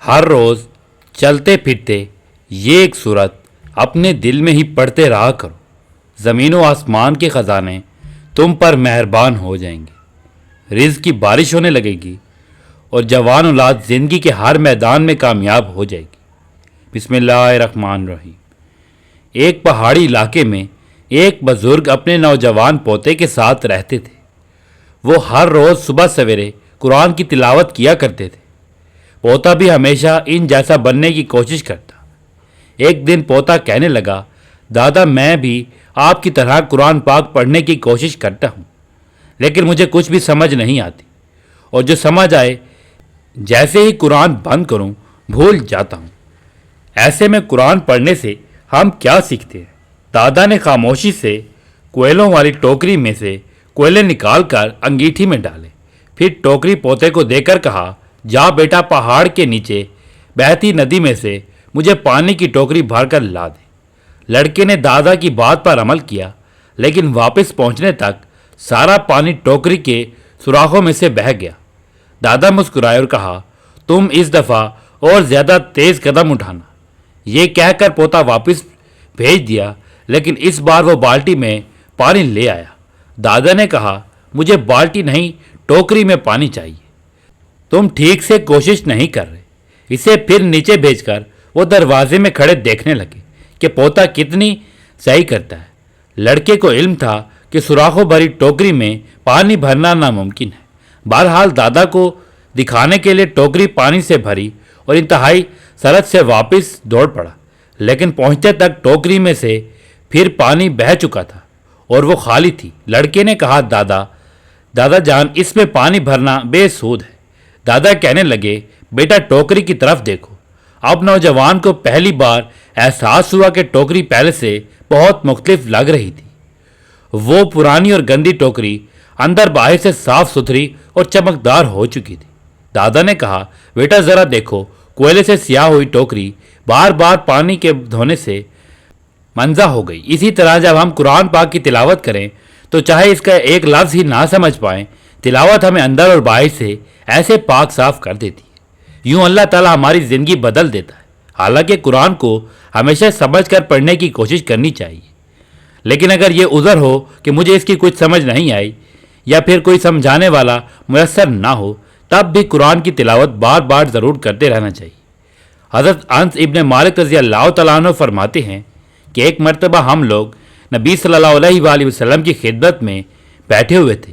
ہر روز چلتے پھرتے یہ ایک صورت اپنے دل میں ہی پڑھتے رہا کرو، زمین و آسمان کے خزانے تم پر مہربان ہو جائیں گے، رزق کی بارش ہونے لگے گی اور جوان اولاد زندگی کے ہر میدان میں کامیاب ہو جائے گی۔ بسم اللہ الرحمن الرحیم۔ ایک پہاڑی علاقے میں ایک بزرگ اپنے نوجوان پوتے کے ساتھ رہتے تھے۔ وہ ہر روز صبح سویرے قرآن کی تلاوت کیا کرتے تھے۔ پوتا بھی ہمیشہ ان جیسا بننے کی کوشش کرتا۔ ایک دن پوتا کہنے لگا، دادا میں بھی آپ کی طرح قرآن پاک پڑھنے کی کوشش کرتا ہوں، لیکن مجھے کچھ بھی سمجھ نہیں آتی، اور جو سمجھ آئے جیسے ہی قرآن بند کروں بھول جاتا ہوں۔ ایسے میں قرآن پڑھنے سے ہم کیا سیکھتے ہیں؟ دادا نے خاموشی سے کوئلوں والی ٹوکری میں سے کوئلے نکال کر انگیٹھی میں ڈالے، پھر ٹوکری پوتے کو دے کر کہا، جا بیٹا پہاڑ کے نیچے بہتی ندی میں سے مجھے پانی کی ٹوکری بھر کر لا دے۔ لڑکے نے دادا کی بات پر عمل کیا، لیکن واپس پہنچنے تک سارا پانی ٹوکری کے سوراخوں میں سے بہہ گیا۔ دادا مسکرائے اور کہا، تم اس دفعہ اور زیادہ تیز قدم اٹھانا۔ یہ کہہ کر پوتا واپس بھیج دیا، لیکن اس بار وہ بالٹی میں پانی لے آیا۔ دادا نے کہا، مجھے بالٹی نہیں ٹوکری میں پانی چاہیے، تم ٹھیک سے کوشش نہیں کر رہے۔ اسے پھر نیچے بھیج کر وہ دروازے میں کھڑے دیکھنے لگے کہ پوتا کتنی صحیح کرتا ہے۔ لڑکے کو علم تھا کہ سوراخوں بھری ٹوکری میں پانی بھرنا ناممکن ہے۔ بہرحال دادا کو دکھانے کے لیے ٹوکری پانی سے بھری اور انتہائی سرعت سے واپس دوڑ پڑا، لیکن پہنچتے تک ٹوکری میں سے پھر پانی بہہ چکا تھا اور وہ خالی تھی۔ لڑکے نے کہا، دادا جان، اس میں پانی بھرنا بے سود ہے۔ دادا کہنے لگے، بیٹا ٹوکری کی طرف دیکھو۔ اب نوجوان کو پہلی بار احساس ہوا کہ ٹوکری پہلے سے بہت مختلف لگ رہی تھی۔ وہ پرانی اور گندی ٹوکری اندر باہر سے صاف ستھری اور چمکدار ہو چکی تھی۔ دادا نے کہا، بیٹا ذرا دیکھو، کوئلے سے سیاہ ہوئی ٹوکری بار بار پانی کے دھونے سے منزہ ہو گئی۔ اسی طرح جب ہم قرآن پاک کی تلاوت کریں تو چاہے اس کا ایک لفظ ہی نہ سمجھ پائیں، تلاوت ہمیں اندر اور باہر سے ایسے پاک صاف کر دیتی ہے۔ یوں اللہ تعالیٰ ہماری زندگی بدل دیتا ہے۔ حالانکہ قرآن کو ہمیشہ سمجھ کر پڑھنے کی کوشش کرنی چاہیے، لیکن اگر یہ عذر ہو کہ مجھے اس کی کچھ سمجھ نہیں آئی یا پھر کوئی سمجھانے والا میسر نہ ہو، تب بھی قرآن کی تلاوت بار بار ضرور کرتے رہنا چاہیے۔ حضرت انس ابن مالک رضی اللہ تعالیٰ عنہ فرماتے ہیں کہ ایک مرتبہ ہم لوگ نبی صلی اللہ علیہ وآلہ وسلم کی خدمت میں بیٹھے ہوئے تھے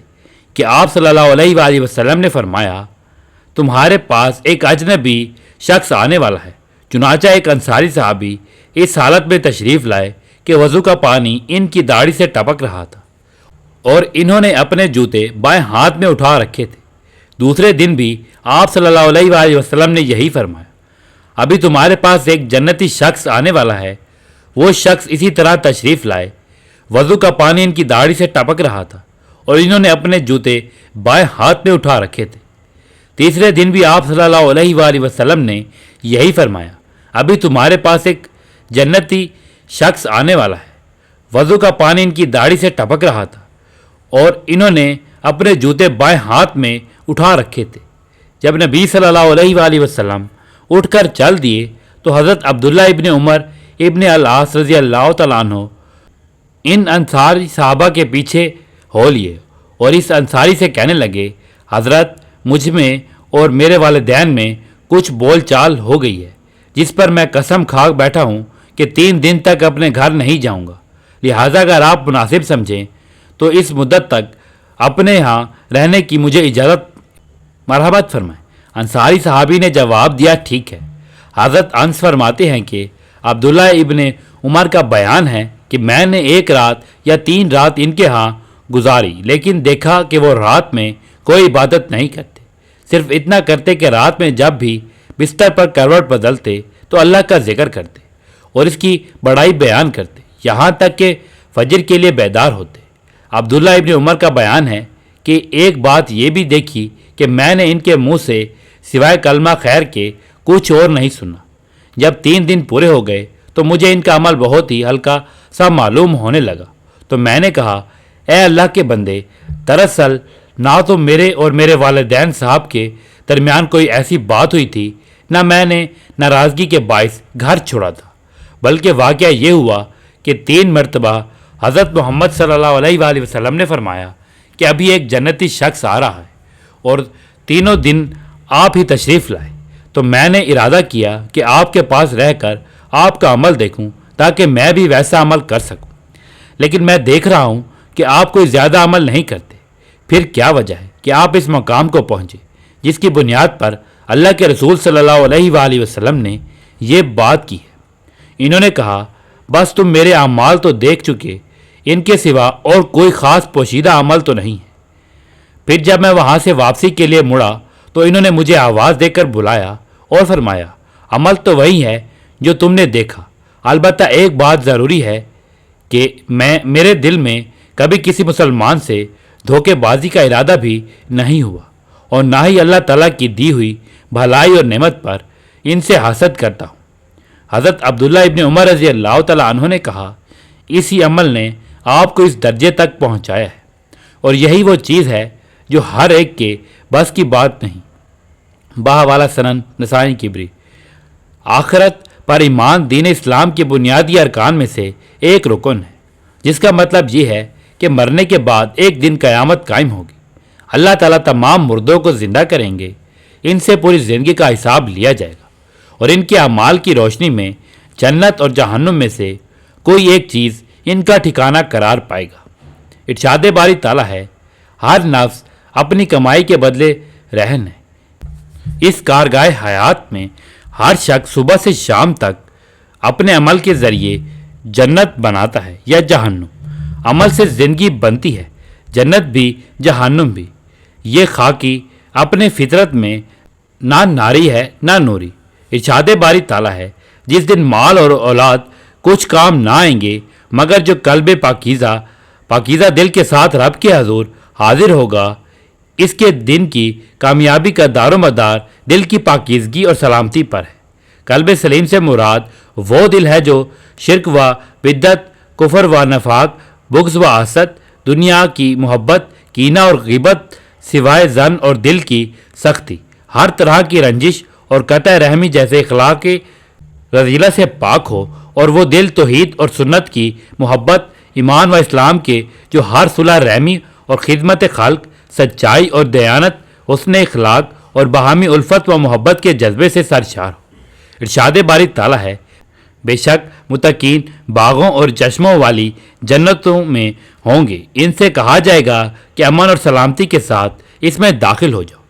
کہ آپ صلی اللہ علیہ وآلہ وسلم نے فرمایا، تمہارے پاس ایک اجنبی شخص آنے والا ہے۔ چنانچہ ایک انصاری صحابی اس حالت میں تشریف لائے کہ وضو کا پانی ان کی داڑھی سے ٹپک رہا تھا اور انہوں نے اپنے جوتے بائیں ہاتھ میں اٹھا رکھے تھے۔ دوسرے دن بھی آپ صلی اللہ علیہ وآلہ وسلم نے یہی فرمایا، ابھی تمہارے پاس ایک جنتی شخص آنے والا ہے۔ وہ شخص اسی طرح تشریف لائے، وضو کا پانی ان کی داڑھی سے ٹپک رہا تھا اور انہوں نے اپنے جوتے بائیں ہاتھ میں اٹھا رکھے تھے۔ تیسرے دن بھی آپ صلی اللہ علیہ وآلہ وسلم نے یہی فرمایا، ابھی تمہارے پاس ایک جنتی شخص آنے والا ہے، وضو کا پانی ان کی داڑھی سے ٹپک رہا تھا اور انہوں نے اپنے جوتے بائیں ہاتھ میں اٹھا رکھے تھے۔ جب نبی صلی اللہ علیہ وآلہ وسلم اٹھ کر چل دیے تو حضرت عبداللہ ابن عمر ابن العاص رضی اللہ تعالیٰ عنہ ان انصاری صحابہ کے پیچھے ہو لیے اور اس انصاری سے کہنے لگے، حضرت مجھ میں اور میرے والدین میں کچھ بول چال ہو گئی ہے، جس پر میں قسم کھا بیٹھا ہوں کہ 3 دن تک اپنے گھر نہیں جاؤں گا، لہٰذا اگر آپ مناسب سمجھیں تو اس مدت تک اپنے ہاں رہنے کی مجھے اجازت مرحمت فرمائیں۔ انصاری صحابی نے جواب دیا، ٹھیک ہے۔ حضرت انس فرماتے ہیں کہ عبداللہ ابن عمر کا بیان ہے کہ میں نے 1 رات یا 3 رات ان کے ہاں گزاری، لیکن دیکھا کہ وہ رات میں کوئی عبادت نہیں کرتے، صرف اتنا کرتے کہ رات میں جب بھی بستر پر کروٹ بدلتے تو اللہ کا ذکر کرتے اور اس کی بڑائی بیان کرتے، یہاں تک کہ فجر کے لیے بیدار ہوتے۔ عبداللہ ابن عمر کا بیان ہے کہ ایک بات یہ بھی دیکھی کہ میں نے ان کے منہ سے سوائے کلمہ خیر کے کچھ اور نہیں سنا۔ جب 3 دن پورے ہو گئے تو مجھے ان کا عمل بہت ہی ہلکا سا معلوم ہونے لگا، تو میں نے کہا، اے اللہ کے بندے، دراصل نہ تو میرے اور میرے والدین صاحب کے درمیان کوئی ایسی بات ہوئی تھی نہ میں نے ناراضگی کے باعث گھر چھوڑا تھا، بلکہ واقعہ یہ ہوا کہ 3 مرتبہ حضرت محمد صلی اللہ علیہ وآلہ وسلم نے فرمایا کہ ابھی ایک جنتی شخص آ رہا ہے اور تینوں دن آپ ہی تشریف لائے، تو میں نے ارادہ کیا کہ آپ کے پاس رہ کر آپ کا عمل دیکھوں تاکہ میں بھی ویسا عمل کر سکوں، لیکن میں دیکھ رہا ہوں کہ آپ کوئی زیادہ عمل نہیں کرتے، پھر کیا وجہ ہے کہ آپ اس مقام کو پہنچے جس کی بنیاد پر اللہ کے رسول صلی اللہ علیہ وآلہ وسلم نے یہ بات کی ہے؟ انہوں نے کہا، بس تم میرے اعمال تو دیکھ چکے، ان کے سوا اور کوئی خاص پوشیدہ عمل تو نہیں ہے۔ پھر جب میں وہاں سے واپسی کے لیے مڑا تو انہوں نے مجھے آواز دے کر بلایا اور فرمایا، عمل تو وہی ہے جو تم نے دیکھا، البتہ ایک بات ضروری ہے کہ میرے دل میں کبھی کسی مسلمان سے دھوکے بازی کا ارادہ بھی نہیں ہوا، اور نہ ہی اللہ تعالیٰ کی دی ہوئی بھلائی اور نعمت پر ان سے حسد کرتا ہوں۔ حضرت عبداللہ ابن عمر رضی اللہ تعالیٰ عنہ نے کہا، اسی عمل نے آپ کو اس درجے تک پہنچایا ہے، اور یہی وہ چیز ہے جو ہر ایک کے بس کی بات نہیں۔ باحوالہ سنن نسائی کبری۔ آخرت پر ایمان دین اسلام کے بنیادی ارکان میں سے ایک رکن ہے، جس کا مطلب یہ ہے کہ مرنے کے بعد ایک دن قیامت قائم ہوگی، اللہ تعالیٰ تمام مردوں کو زندہ کریں گے، ان سے پوری زندگی کا حساب لیا جائے گا، اور ان کے اعمال کی روشنی میں جنت اور جہنم میں سے کوئی ایک چیز ان کا ٹھکانہ قرار پائے گا۔ ارشاد باری تعالیٰ ہے، ہر نفس اپنی کمائی کے بدلے رہن ہے۔ اس کارگاہ حیات میں ہر شخص صبح سے شام تک اپنے عمل کے ذریعے جنت بناتا ہے یا جہنم۔ عمل سے زندگی بنتی ہے، جنت بھی جہنم بھی۔ یہ خاکی اپنے فطرت میں نہ ناری ہے نہ نوری۔ ارشاد باری تعالیٰ ہے، جس دن مال اور اولاد کچھ کام نہ آئیں گے مگر جو قلب پاکیزہ دل کے ساتھ رب کے حضور حاضر ہوگا، اس کے دن کی کامیابی کا دار و مدار دل کی پاکیزگی اور سلامتی پر ہے۔ قلب سلیم سے مراد وہ دل ہے جو شرک و بدعت، کفر و نفاق، بغض و حسد، دنیا کی محبت، کینہ اور غیبت، سوائے زن اور دل کی سختی، ہر طرح کی رنجش اور قطع رحمی جیسے اخلاق رذیلہ سے پاک ہو، اور وہ دل توحید اور سنت کی محبت، ایمان و اسلام کے جو ہر صلح رحمی اور خدمت خلق، سچائی اور دیانت، حسن اخلاق اور باہمی الفت و محبت کے جذبے سے سرشار ہو۔ ارشاد باری تعالیٰ ہے، بے شک متقین باغوں اور چشموں والی جنتوں میں ہوں گے، ان سے کہا جائے گا کہ امن اور سلامتی کے ساتھ اس میں داخل ہو جاؤ،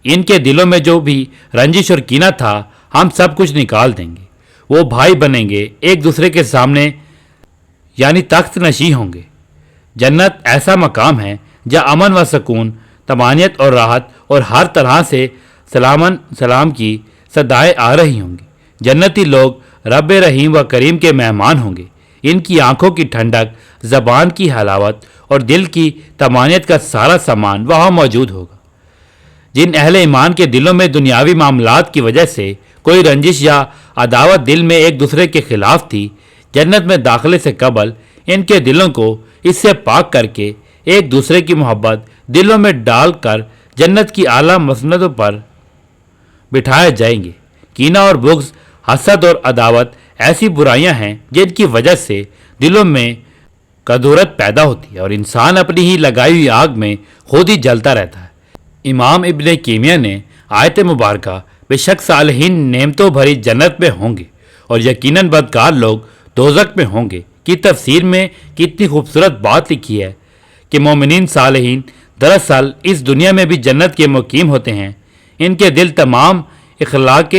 ان کے دلوں میں جو بھی رنجش اور کینہ تھا ہم سب کچھ نکال دیں گے، وہ بھائی بنیں گے، ایک دوسرے کے سامنے یعنی تخت نشیں ہوں گے۔ جنت ایسا مقام ہے جہاں امن و سکون، طمانینت اور راحت اور ہر طرح سے سلام کی صدائیں آ رہی ہوں گی۔ جنتی لوگ رب رحیم و کریم کے مہمان ہوں گے، ان کی آنکھوں کی ٹھنڈک، زبان کی حلاوت اور دل کی طمانینت کا سارا سامان وہاں موجود ہوگا۔ جن اہل ایمان کے دلوں میں دنیاوی معاملات کی وجہ سے کوئی رنجش یا عداوت دل میں ایک دوسرے کے خلاف تھی، جنت میں داخلے سے قبل ان کے دلوں کو اس سے پاک کر کے ایک دوسرے کی محبت دلوں میں ڈال کر جنت کی اعلیٰ مسندوں پر بٹھائے جائیں گے۔ کینہ اور بغض، حسد اور عداوت ایسی برائیاں ہیں جن کی وجہ سے دلوں میں کدورت پیدا ہوتی ہے اور انسان اپنی ہی لگائی ہوئی آگ میں خود ہی جلتا رہتا ہے۔ امام ابن کیمیہ نے آیت مبارکہ بے شک صالحین نعمتوں بھری جنت میں ہوں گے اور یقیناً بدکار لوگ دوزخ میں ہوں گے کی تفسیر میں کتنی خوبصورت بات لکھی ہے کہ مومنین صالحین دراصل اس دنیا میں بھی جنت کے مقیم ہوتے ہیں، ان کے دل تمام اخلاق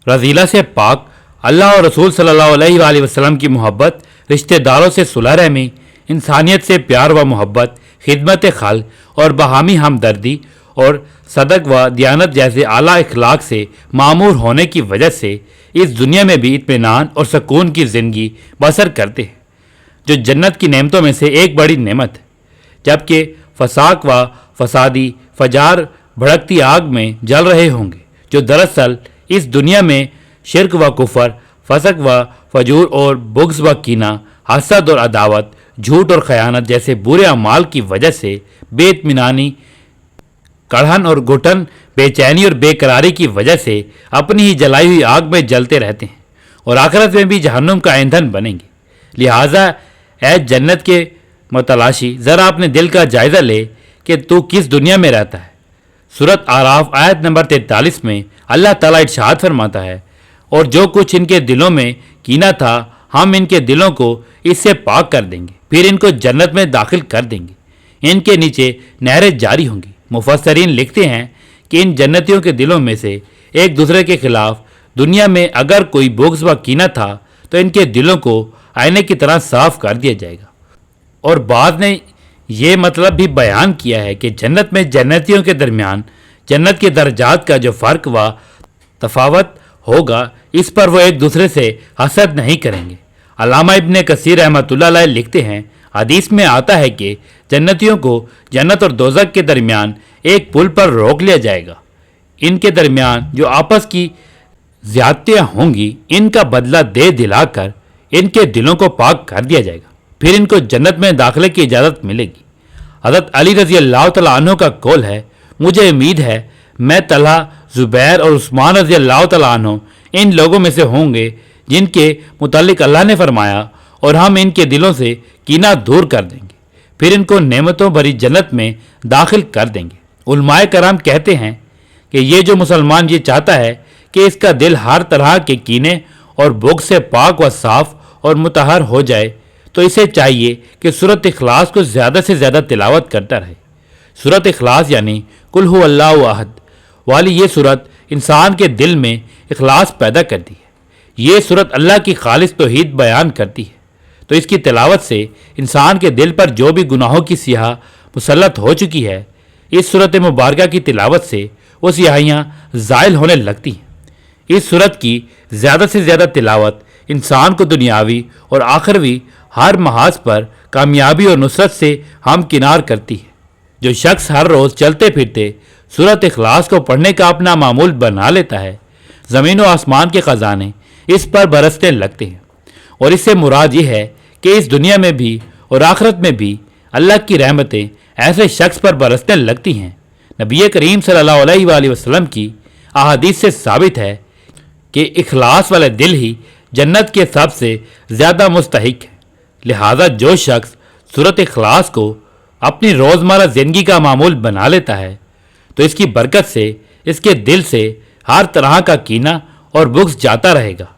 رذیلہ سے پاک، اللہ اور رسول صلی اللہ علیہ وآلہ وسلم کی محبت، رشتہ داروں سے صلح رحمی، انسانیت سے پیار و محبت، خدمت خلق اور باہمی ہمدردی اور صدق و دیانت جیسے اعلیٰ اخلاق سے معمور ہونے کی وجہ سے اس دنیا میں بھی اطمینان اور سکون کی زندگی بسر کرتے ہیں، جو جنت کی نعمتوں میں سے ایک بڑی نعمت ہے۔ جبکہ فساق و فسادی فجار بھڑکتی آگ میں جل رہے ہوں گے، جو دراصل اس دنیا میں شرک و کفر، فسق و فجور اور بغض و کینہ، حسد اور عداوت، جھوٹ اور خیانت جیسے برے اعمال کی وجہ سے بے اطمینانی، कड़हन और घुटन बेचैनी और बेकरारी की वजह से अपनी ही जलाई हुई आग में जलते रहते हैं और आखिरत में भी जहन्नुम का ईंधन बनेंगे। लिहाजा ऐ जन्नत के मतलाशी, ज़रा अपने दिल का जायज़ा ले कि तू किस दुनिया में रहता है। सूरत आराफ आयत नंबर 43 में अल्लाह ताला इरशाद फरमाता है, और जो कुछ इनके दिलों में कीना था हम इनके दिलों को इससे पाक कर देंगे, फिर इनको जन्नत में दाखिल कर देंगे, इनके नीचे नहरें जारी होंगी। मुफस्सरीन लिखते हैं कि इन जन्नतियों के दिलों में से एक दूसरे के खिलाफ दुनिया में अगर कोई बुग़्ज़ व कीना था तो इनके दिलों को आईने की तरह साफ कर दिया जाएगा। और बाद ने ये मतलब भी बयान किया है कि जन्नत में जन्नतियों के दरमियान जन्नत के दर्जात का जो फ़र्क व तफावत होगा, इस पर वो एक दूसरे से हसद नहीं करेंगे। अल्लामा इब्ने कसीर रहमतुल्लाह अलैह लिखते हैं, हदीस में आता है कि जन्नतियों को जन्नत और दोज़ख के दरमियान एक पुल पर रोक लिया जाएगा। इनके दरमियान जो आपस की ज़्यादतियाँ होंगी, इनका बदला दे दिलाकर इनके दिलों को पाक कर दिया जाएगा, फिर इनको जन्नत में दाखिले की इजाज़त मिलेगी। हज़रत अली रज़ी अल्लाह तआला अन्हु का कौल है, मुझे उम्मीद है मैं तलहा, ज़ुबैर और उस्मान रज़ी अल्लाह तआला अन्हु इन लोगों में से होंगे जिनके मुतालिक अल्लाह ने फरमाया, और हम इनके दिलों से कीना दूर कर देंगे, फिर इनको नेमतों भरी जन्नत में दाखिल कर देंगे। उलमाए कराम कहते हैं कि ये जो मुसलमान ये चाहता है कि इसका दिल हर तरह के कीने और बुग़्ज़ से पाक व साफ़ और मुतहर हो जाए, तो इसे चाहिए कि सूरत इखलास को ज़्यादा से ज़्यादा तिलावत करता रहे। सूरत इखलास यानी कुल हु अल्लाहु अहद वाली ये सूरत इंसान के दिल में इखलास पैदा करती है। ये सूरत अल्लाह की खालिस तौहीद बयान करती है, तो इसकी तिलावत से इंसान के दिल पर जो भी गुनाहों की स्याह मुसल्लत हो चुकी है, इस सूरत मुबारका की तिलावत से वो स्याहियाँ ज़ाइल होने लगती हैं। इस सूरत की ज़्यादा से ज़्यादा तिलावत इंसान को दुनियावी और आखिरवी हर महाज पर कामयाबी और नुसरत से हम किनार करती है। जो शख्स हर रोज़ चलते फिरते सूरत इखलास को पढ़ने का अपना मामूल बना लेता है, ज़मीन व आसमान के ख़जाने इस पर बरसने लगते हैं। और इससे मुराद ये है कि इस दुनिया में भी और आखिरत में भी अल्लाह की रहमतें ऐसे शख्स पर बरसने लगती हैं। नबी करीम सल्लल्लाहु अलैहि वसल्लम की अहादीस से साबित है कि इखलास वाले दिल ही जन्नत के सबसे ज़्यादा मुस्तहिक है। लिहाजा जो शख्स सूरत इखलास को अपनी रोज़मर्रा ज़िंदगी का मामूल बना लेता है, तो इसकी बरकत से इसके दिल से हर तरह का कीना और बुग़्ज़ जाता रहेगा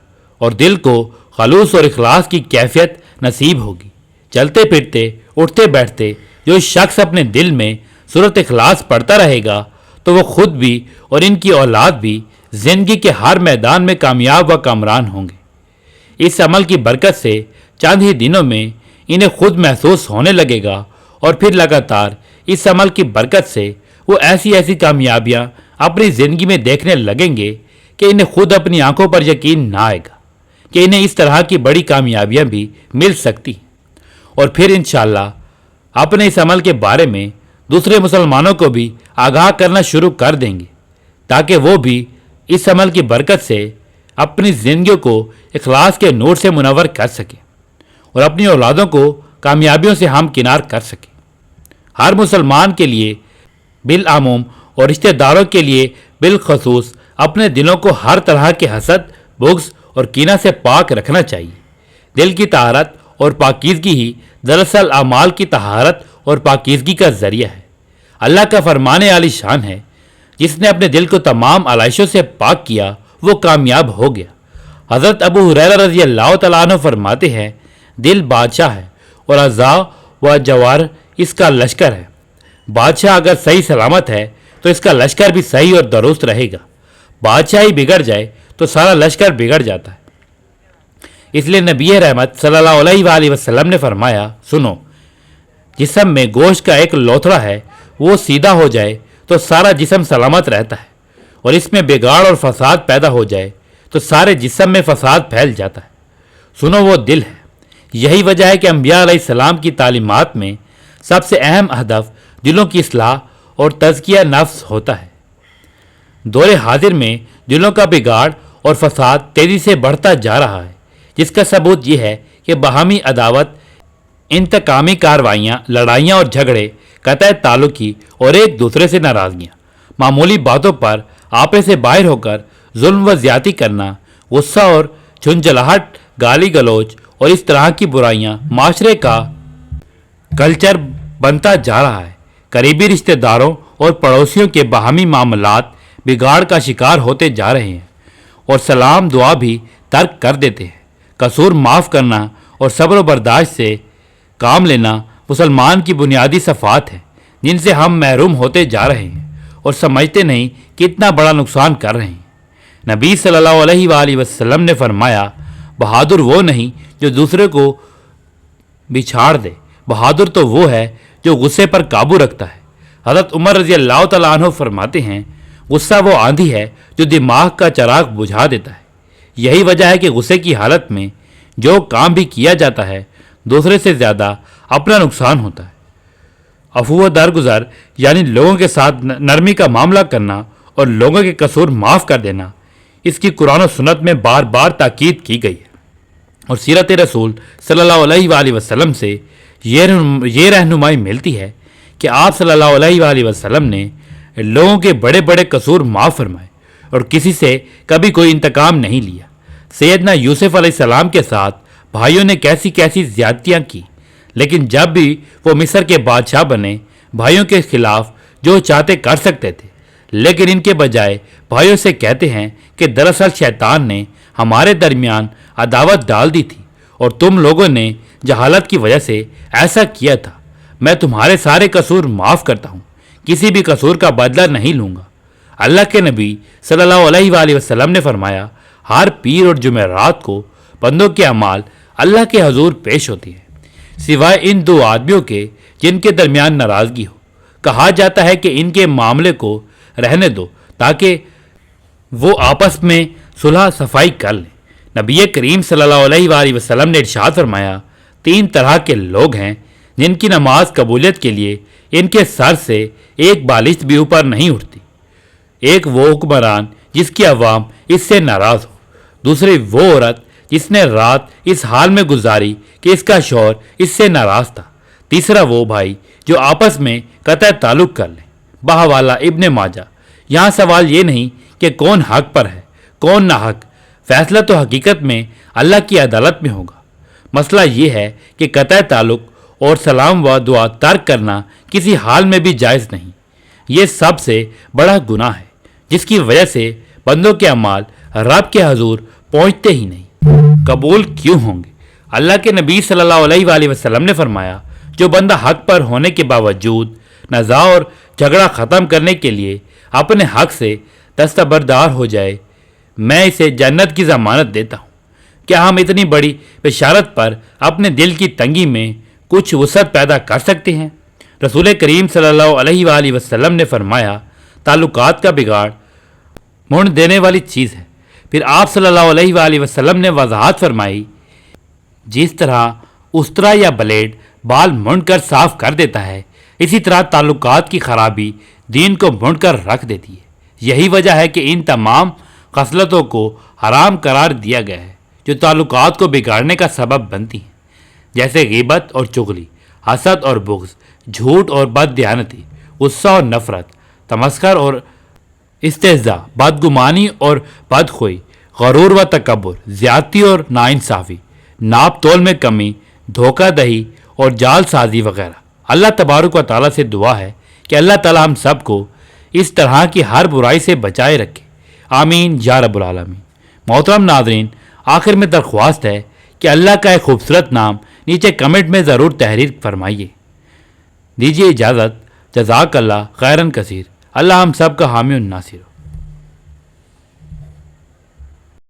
और दिल को खलूस और इखलास की कैफियत नसीब होगी। चलते फिरते उठते बैठते जो शख्स अपने दिल में सूरत इखलास पढ़ता रहेगा, तो वो खुद भी और इनकी औलाद भी ज़िंदगी के हर मैदान में कामयाब व कामरान होंगे। इस अमल की बरकत से चंद ही दिनों में इन्हें खुद महसूस होने लगेगा और फिर लगातार इस अमल की बरकत से वो ऐसी ऐसी कामयाबियां अपनी ज़िंदगी में देखने लगेंगे कि इन्हें खुद अपनी आंखों पर यकीन ना आएगा कि इन्हें इस तरह की बड़ी कामयाबियां भी मिल सकती। और फिर इंशाअल्लाह अपने इस अमल के बारे में दूसरे मुसलमानों को भी आगाह करना शुरू कर देंगे, ताकि वो भी इस अमल की बरकत से अपनी ज़िंदगी को इखलास के नूर से मुनव्वर कर सके और अपनी औलादों को कामयाबियों से हम किनार कर सके। हर मुसलमान के लिए बिल आमूम और रिश्तेदारों के लिए बिलखसूस अपने दिलों को हर तरह के हसद, बुग़्ज़ और कीना से पाक रखना चाहिए। दिल की तहारत और पाकीज़गी ही दरअसल अमाल की तहारत और पाकीज़गी का ज़रिया है। अल्लाह का फरमाने आली शान है, जिसने अपने दिल को तमाम आलाइशों से पाक किया वो कामयाब हो गया। हज़रत अबू हुरैरा रज़ी अल्लाह तआला अन्हु फरमाते हैं, दिल बादशाह है और अज़ा व जवार इसका लश्कर है। बादशाह अगर सही सलामत है तो इसका लश्कर भी सही और दुरुस्त रहेगा। बादशाह ही बिगड़ जाए तो सारा लश्कर बिगड़ जाता है। इसलिए नबी रहमत सल्लल्लाहु अलैहि वसल्लम ने फरमाया, सुनो, जिस्म में गोश्त का एक लोथड़ा है, वो सीधा हो जाए तो सारा जिस्म सलामत रहता है, और इसमें बिगाड़ और फसाद पैदा हो जाए तो सारे जिस्म में फसाद फैल जाता है। सुनो, वो दिल है। यही वजह है कि अंबिया अलैहिस्सलाम की तालीमात में सबसे अहम हदफ दिलों की इस्लाह और तज़किया नफ्स होता है। दौरे हाजिर में दिलों का बिगाड़ और फसाद तेज़ी से बढ़ता जा रहा है, जिसका सबूत ये है कि बाहमी अदावत, इंतकामी कार्रवाइयाँ, लड़ाइयाँ और झगड़े, कतई ताल्लुकी और एक दूसरे से नाराज़गियाँ मामूली बातों पर आपे से बाहर होकर जुल्म व ज्यादती करना, गुस्सा और झुंझलाहट, गाली गलौज और इस तरह की बुराइयां माशरे का कल्चर बनता जा रहा है। करीबी रिश्तेदारों और पड़ोसियों के बाहमी मामलात बिगाड़ का शिकार होते जा रहे हैं और सलाम दुआ भी तर्क कर देते हैं। कसूर माफ़ करना और सब्र व बर्दाश्त से काम लेना मुसलमान की बुनियादी सफ़ात है, जिनसे हम महरूम होते जा रहे हैं और समझते नहीं कि इतना बड़ा नुकसान कर रहे हैं। नबी सल्लल्लाहु अलैहि वसल्लम ने फरमाया, बहादुर वो नहीं जो दूसरे को बिछाड़ दे, बहादुर तो वो है जो गुस्से पर काबू रखता है। हज़रत उमर रज़ी अल्लाह तआला अन्हु फरमाते हैं, गुस्सा वो आंधी है जो दिमाग का चराग बुझा देता है। यही वजह है कि गुस्से की हालत में जो काम भी किया जाता है, दूसरे से ज़्यादा अपना नुकसान होता है। अफू व दरगुजर यानी लोगों के साथ नरमी का मामला करना और लोगों के कसूर माफ़ कर देना, इसकी कुरान और सुन्नत में बार बार ताकीद की गई है और सीरत रसूल सल्लल्लाहु अलैहि वसल्लम से ये रहनुमाई मिलती है कि आप सल्लल्लाहु अलैहि वसल्लम ने लोगों के बड़े बड़े कसूर माफ़ फरमाए और किसी से कभी कोई इंतकाम नहीं लिया। सैयदना यूसुफ अलैहिस्सलाम के साथ भाइयों ने कैसी कैसी ज़्यादतियाँ की, लेकिन जब भी वो मिस्र के बादशाह बने, भाइयों के खिलाफ जो चाहते कर सकते थे, लेकिन इनके बजाय भाइयों से कहते हैं कि दरअसल शैतान ने हमारे दरमियान अदावत डाल दी थी और तुम लोगों ने जहालत की वजह से ऐसा किया था। मैं तुम्हारे सारे कसूर माफ़ करता हूँ, किसी भी कसूर का बदला नहीं लूँगा। अल्लाह के नबी सल्लल्लाहु अलैहि वसल्लम ने फरमाया, हर पीर और जुमेरात को बंदों के अमाल अल्लाह के हजूर पेश होती है, सिवाय इन दो आदमियों के जिनके दरमियान नाराज़गी हो। कहा जाता है कि इनके मामले को रहने दो ताकि वो आपस में सुलह सफाई कर लें। नबी करीम सल्लल्लाहु अलैहि वसल्लम ने इरशाद फरमाया, 3 तरह के लोग हैं जिनकी नमाज कबूलियत के लिए इनके सर से एक बालिश भी ऊपर नहीं उठती। एक वो हुक्मरान जिसकी अवाम इससे नाराज़ हो, दूसरी वो औरत जिसने रात इस हाल में गुजारी कि इसका शौहर इससे नाराज़ था, तीसरा वो भाई जो आपस में कतई ताल्लुक़ कर ले। बहवाला इब्ने माजा। यहाँ सवाल ये नहीं कि कौन हक पर है कौन ना हक, फैसला तो हकीकत में अल्लाह की अदालत में होगा। मसला ये है कि कतई ताल्लुक़ और सलाम व दुआ तर्क करना किसी हाल में भी जायज़ नहीं। ये सबसे बड़ा गुनाह है जिसकी वजह से बंदों के अमाल रब के हजूर पहुँचते ही नहीं, कबूल क्यों होंगे। अल्लाह के नबी सल्लल्लाहु अलैहि वसल्लम ने फरमाया, जो बंदा हक पर होने के बावजूद नज़ा और झगड़ा ख़त्म करने के लिए अपने हक से दस्तबरदार हो जाए, मैं इसे जन्नत की ज़मानत देता हूँ। क्या हम इतनी बड़ी बशारत पर अपने दिल की तंगी में कुछ वसअत पैदा कर सकते हैं। रसूल करीम सल्लल्लाहु अलैहि वसल्लम ने फरमाया, ताल्लुकात का बिगाड़ मुड़ देने वाली चीज़ है। फिर आप सल्लल्लाहु अलैहि वसल्लम ने वजाहत फरमाई, जिस तरह उस्तरा या ब्लेड बाल मुंड कर साफ कर देता है, इसी तरह ताल्लुकात की खराबी दीन को मुंड कर रख देती है। यही वजह है कि इन तमाम खसलतों को हराम करार दिया गया है जो ताल्लुकात को बिगाड़ने का सबब बनती हैं, जैसे ग़ीबत और चुगली, हसद और बुग़्ज़, झूठ और बददियानती, गुस्सा और नफ़रत, तमस्कर और इस्तेज़ा, बदगुमानी और बदखोई, गरूर व तकब्बुर, ज़्यादती और नाइंसाफ़ी, नाप तोल में कमी, धोखादही और जालसाजी वगैरह। अल्लाह तबारक व तआला से दुआ है कि अल्लाह ताला हम सब को इस तरह की हर बुराई से बचाए रखे। आमीन या रब्बुल आलमीन। मोहतरम नाज़रीन, आखिर में दरख्वास्त है कि अल्लाह का एक खूबसूरत नाम नीचे कमेंट में ज़रूर तहरीर फरमाइए। दीजिए इजाज़त। जज़ाकल्लाह खैरन कसीर। अल्लाह हम सब का हामी और नासिर हो।